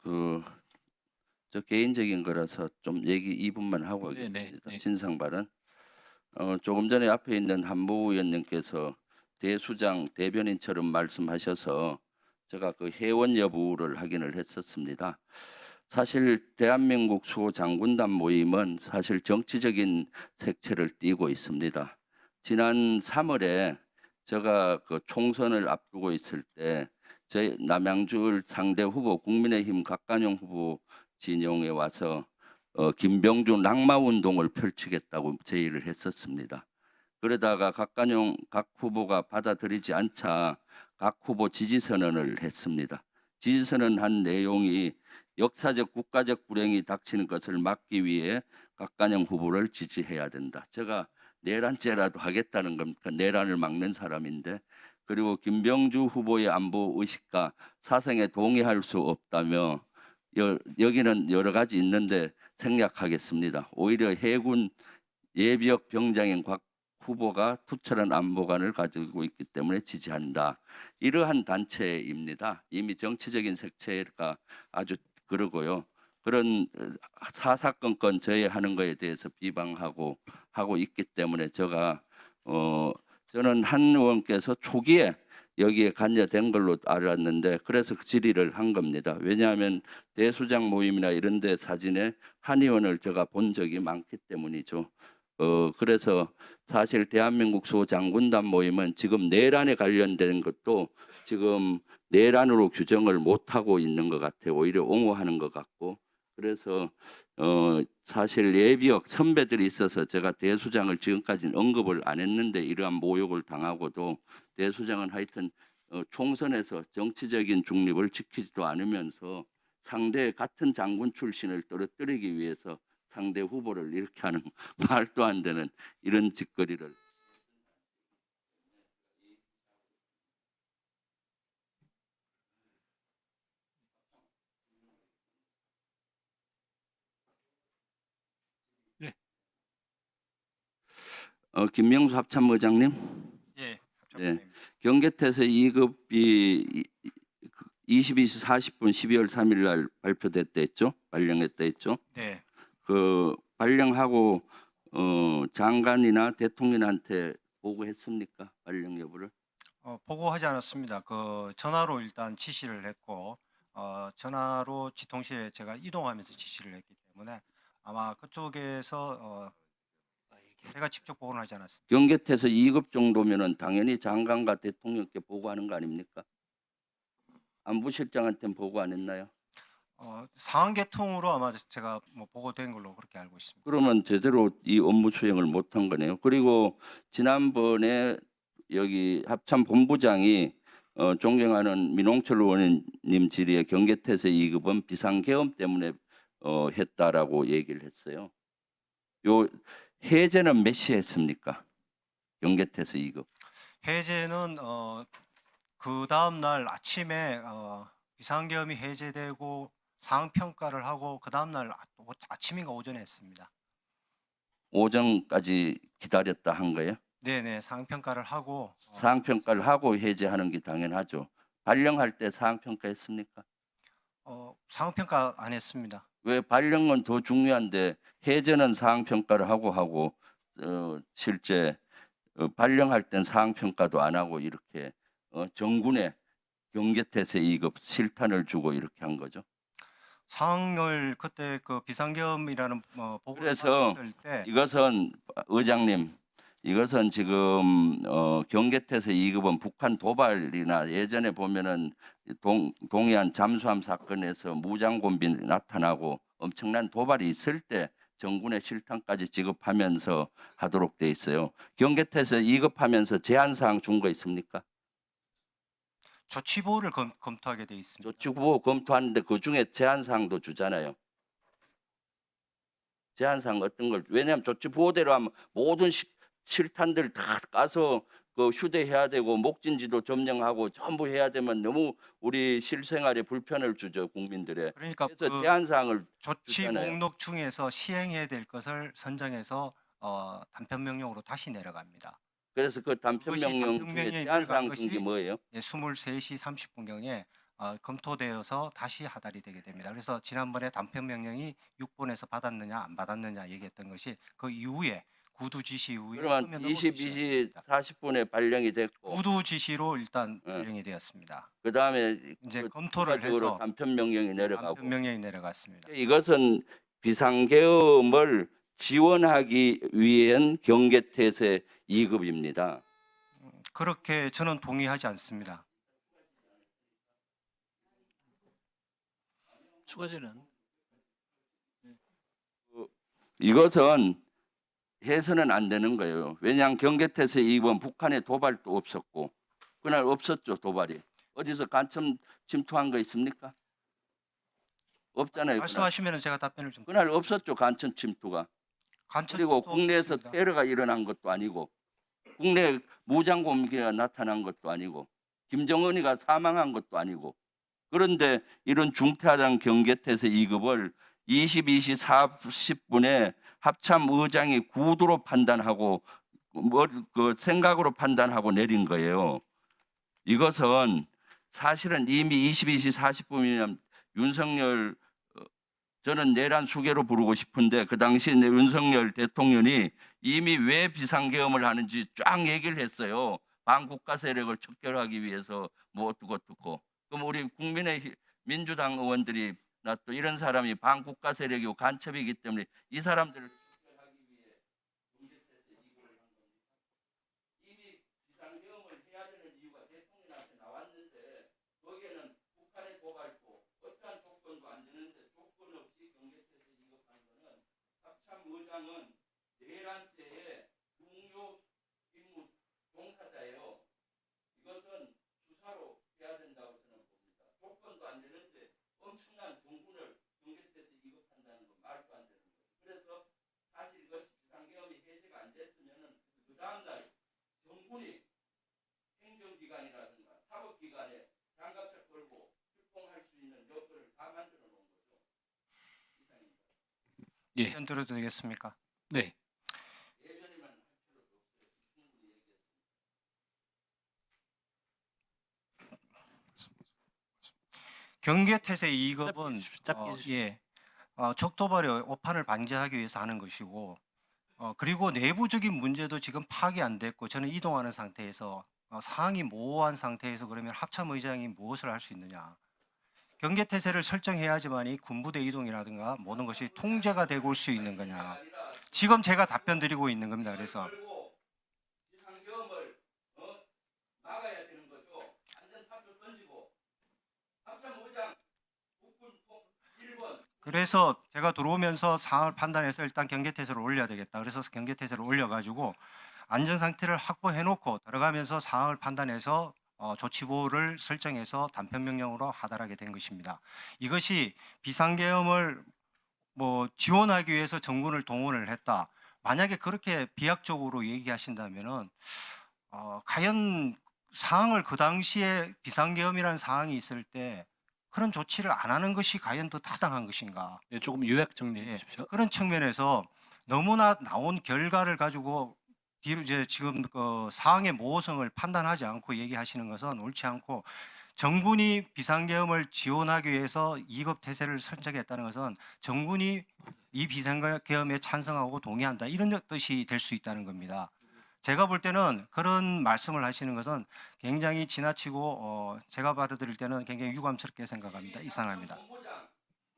그 저 개인적인 거라서 좀 얘기 2분만 하고 네네. 하겠습니다. 네. 신상 발언. 조금 전에 앞에 있는 한보우 의원님께서 대수장 대변인처럼 말씀하셔서 제가 그 회원 여부를 확인을 했었습니다. 사실 대한민국 수호 장군단 모임은 사실 정치적인 색채를 띠고 있습니다. 지난 3월에 제가 그 총선을 앞두고 있을 때 저희 남양주 상대 후보 국민의힘 각간영 후보 진영에 와서 김병준 낙마 운동을 펼치겠다고 제의를 했었습니다. 그러다가 각 후보가 받아들이지 않자 각 후보 지지 선언을 했습니다. 지지 선언한 내용이 역사적 국가적 불행이 닥치는 것을 막기 위해 각간영 후보를 지지해야 된다. 제가 내란죄라도 하겠다는 겁니까? 내란을 막는 사람인데. 그리고 김병주 후보의 안보 의식과 사상에 동의할 수 없다며 여기는 여러 가지 있는데 생략하겠습니다. 오히려 해군 예비역 병장인 곽 후보가 투철한 안보관을 가지고 있기 때문에 지지한다. 이러한 단체입니다. 이미 정치적인 색채가 아주 그러고요. 그런 사사건건 저해하는 것에 대해서 비방하고 하고 있기 때문에 저는 한 의원께서 초기에 여기에 관여된 걸로 알았는데 그래서 그 질의를 한 겁니다. 왜냐하면 대수장 모임이나 이런 데 사진에 한 의원을 제가 본 적이 많기 때문이죠. 그래서 사실 대한민국 수호장군단 모임은 지금 내란에 관련된 것도 지금 내란으로 규정을 못하고 있는 것 같아요. 오히려 옹호하는 것 같고. 그래서 사실 예비역 선배들이 있어서 제가 대수장을 지금까지는 언급을 안 했는데 이러한 모욕을 당하고도 대수장은 하여튼 총선에서 정치적인 중립을 지키지도 않으면서 상대 같은 장군 출신을 떨어뜨리기 위해서 상대 후보를 이렇게 하는 말도 안 되는 이런 짓거리를 네. 김명수 합참의장님, 예, 네, 합참부장님. 경계태세 2급이 22시 40분 12월 3일 날 발표됐다 했죠? 발령했다 했죠? 네, 그 발령하고 장관이나 대통령한테 보고했습니까? 발령 여부를? 보고하지 않았습니다. 그 전화로 일단 지시를 했고, 전화로 지통실에 제가 이동하면서 지시를 했기 때문에 아마 그쪽에서 제가 직접 보고는 하지 않았습니다. 경계태세 2급 정도면은 당연히 장관과 대통령께 보고하는 거 아닙니까? 안보실장한테는 보고 안 했나요? 상황 계통으로 아마 제가 뭐 보고된 걸로 그렇게 알고 있습니다. 그러면 제대로 이 업무 수행을 못한 거네요. 그리고 지난번에 여기 합참 본부장이 존경하는 민홍철 의원님 질의에 경계태세 2급은 비상계엄 때문에 했다라고 얘기를 했어요. 요 해제는 몇 시에 했습니까? 경계태세 2급. 해제는 그 다음 날 아침에 비상계엄이 해제되고 상황 평가를 하고 그 다음 날 아침인가 오전에 했습니다. 오전까지 기다렸다 한 거예요? 네네, 상황 평가를 하고 사항 평가를 하고 해제하는 게 당연하죠. 발령할 때 사항 평가했습니까? 상황 평가 안 했습니다. 왜 발령은 더 중요한데 해제는 사항 평가를 하고 실제 발령할 땐 사항 평가도 안 하고 이렇게 정군의 경계태세 2급 실탄을 주고 이렇게 한 거죠. 상황을 그때 그 비상계엄이라는 보고를 그래서 받았을 때 이것은 의장님, 이것은 지금 경계태세 2급은 북한 도발이나 예전에 보면은 동해안 잠수함 사건에서 무장곤비 나타나고 엄청난 도발이 있을 때 정군의 실탄까지 지급하면서 하도록 돼 있어요. 경계태세 2급하면서 제한사항 준 거 있습니까? 조치보호를 검토하게 돼 있습니다. 조치보호 검토하는데 그 중에 제한사항도 주잖아요. 제한사항 어떤 걸 왜냐하면 조치보호대로 하면 모든 실탄들 다 까서 그 휴대해야 되고 목진지도 점령하고 전부 해야 되면 너무 우리 실생활에 불편을 주죠 국민들의. 그러니까 그래서 그 제한사항을 조치 주잖아요. 목록 중에서 시행해야 될 것을 선정해서 단편 명령으로 다시 내려갑니다. 그래서 그 단편 그것이 명령 단편 중에 명령이 제한사항 들어간 준 게 것이 뭐예요? 23시 30분경에 검토되어서 다시 하달이 되게 됩니다. 그래서 지난번에 단편 명령이 6번에서 받았느냐 안 받았느냐 얘기했던 것이 그 이후에 구두 지시 이후에 그러면 서면 넘어가기 22시 시작합니다. 40분에 발령이 됐고 구두 지시로 일단 예. 발령이 되었습니다. 그다음에 이제 그 검토를 추가적으로 해서 단편 명령이 내려가고 단편 명령이 내려갔습니다. 이것은 비상계엄을 지원하기 위한 경계태세 2급입니다. 그렇게 저는 동의하지 않습니다. 추가제는 이것은 해서는 안 되는 거예요. 왜냐하면 경계태세 2급은 북한의 도발도 없었고 그날 없었죠, 도발이. 어디서 간첩 침투한 거 있습니까? 없잖아요. 그날, 말씀하시면 제가 답변을 좀 그날 없었죠, 간첩 침투가. 간첩 그리고 침투 국내에서 없었습니다. 테러가 일어난 것도 아니고 국내 무장 공기가 나타난 것도 아니고 김정은이가 사망한 것도 아니고 그런데 이런 중대하단 경계태세 2급을 22시 40분에 합참 의장이 구두로 판단하고 그 생각으로 판단하고 내린 거예요. 이것은 사실은 이미 22시 40분이면 윤석열 저는 내란 수계로 부르고 싶은데 그 당시 윤석열 대통령이 이미 왜 비상계엄을 하는지 쫙 얘기를 했어요. 반국가 세력을 척결하기 위해서 뭐 어떻고. 그럼 우리 민주당 의원들이 나 또 이런 사람이 반국가 세력이고 간첩이기 때문에 이 사람들을 척결하기 위해 경계태세 2급을 한 겁니다. 이미 비상계엄을 해야 되는 이유가 대통령한테 나왔는데 거기에는 북한의 도발도 어떠한 조건도 안 되는데 조건 없이 경계태세 2급한 거는 합참 의장은 내란 때의 중요 임무 종사자예요. 이것은 수사로 해야 된다고 저는 봅니다. 조건도 안 되는데 엄청난 정군을 경계태세 2급한다는 건 말도 안 되는 거예요. 그래서 사실 이것이 비상계엄이 해제가 안 됐으면은 그 다음날 정군이 행정기관이라든가 사법기관에 장갑차 걸고 출동할 수 있는 여건을 다 만들어 놓은 거죠. 이상입니다. 예, 답변 드려도 되겠습니까? 네, 예변에만 할 필요도 없어요. 충분히 얘기했습니다. 경계태세 2급은 짧게 해주십시오. 적도발의 오판을 방지하기 위해서 하는 것이고 그리고 내부적인 문제도 지금 파악이 안 됐고 저는 이동하는 상태에서 상황이 모호한 상태에서 그러면 합참의장이 무엇을 할 수 있느냐. 경계태세를 설정해야지만이 군부대 이동이라든가 모든 것이 통제가 되고 올 수 있는 거냐. 지금 제가 답변 드리고 있는 겁니다. 그래서 비상계엄을 막아야 되는 거죠. 안전 사표 던지고 합참의장 국군 1번 그래서 제가 들어오면서 상황을 판단해서 일단 경계태세를 올려야 되겠다. 그래서 경계태세를 올려가지고 안전 상태를 확보해놓고 들어가면서 상황을 판단해서 조치보호를 설정해서 단편 명령으로 하달하게 된 것입니다. 이것이 비상계엄을 지원하기 위해서 정군을 동원을 했다. 만약에 그렇게 비약적으로 얘기하신다면은 과연 상황을 그 당시에 비상계엄이라는 상황이 있을 때 그런 조치를 안 하는 것이 과연 더 타당한 것인가? 네, 조금 요약 정리해 예, 주십시오. 그런 측면에서 너무나 나온 결과를 가지고 뒤로 이제 지금 그 상황의 모호성을 판단하지 않고 얘기하시는 것은 옳지 않고 정군이 비상계엄을 지원하기 위해서 2급 태세를 설정했다는 것은 정군이 이 비상계엄에 찬성하고 동의한다 이런 뜻이 될 수 있다는 겁니다. 제가 볼 때는 그런 말씀을 하시는 것은 굉장히 지나치고 제가 받아들일 때는 굉장히 유감스럽게 생각합니다. 이상합니다. 본부장,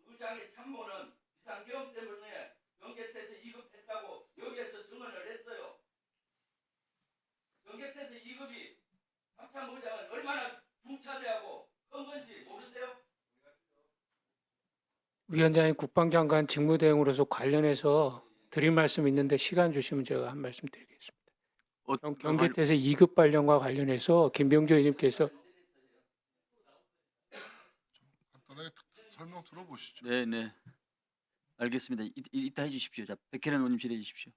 의장의 참모는 비상계엄 때문에 경계태세 2급했다고 여기에서 증언을 했어요. 경계태세 2급이 합참의장은 얼마나 중차대하고 큰 건지 모르세요? 위원장님 국방장관 직무대행으로서 관련해서 드릴 말씀 있는데 시간 주시면 제가 한 말씀 드리겠습니다. 경계태세 2급 발령과 관련해서 김병조 의원님께서 간단하게 설명 들어보시죠. 네, 네, 알겠습니다. 이따 해주십시오. 자, 백혜련 의원님 질의해 주십시오.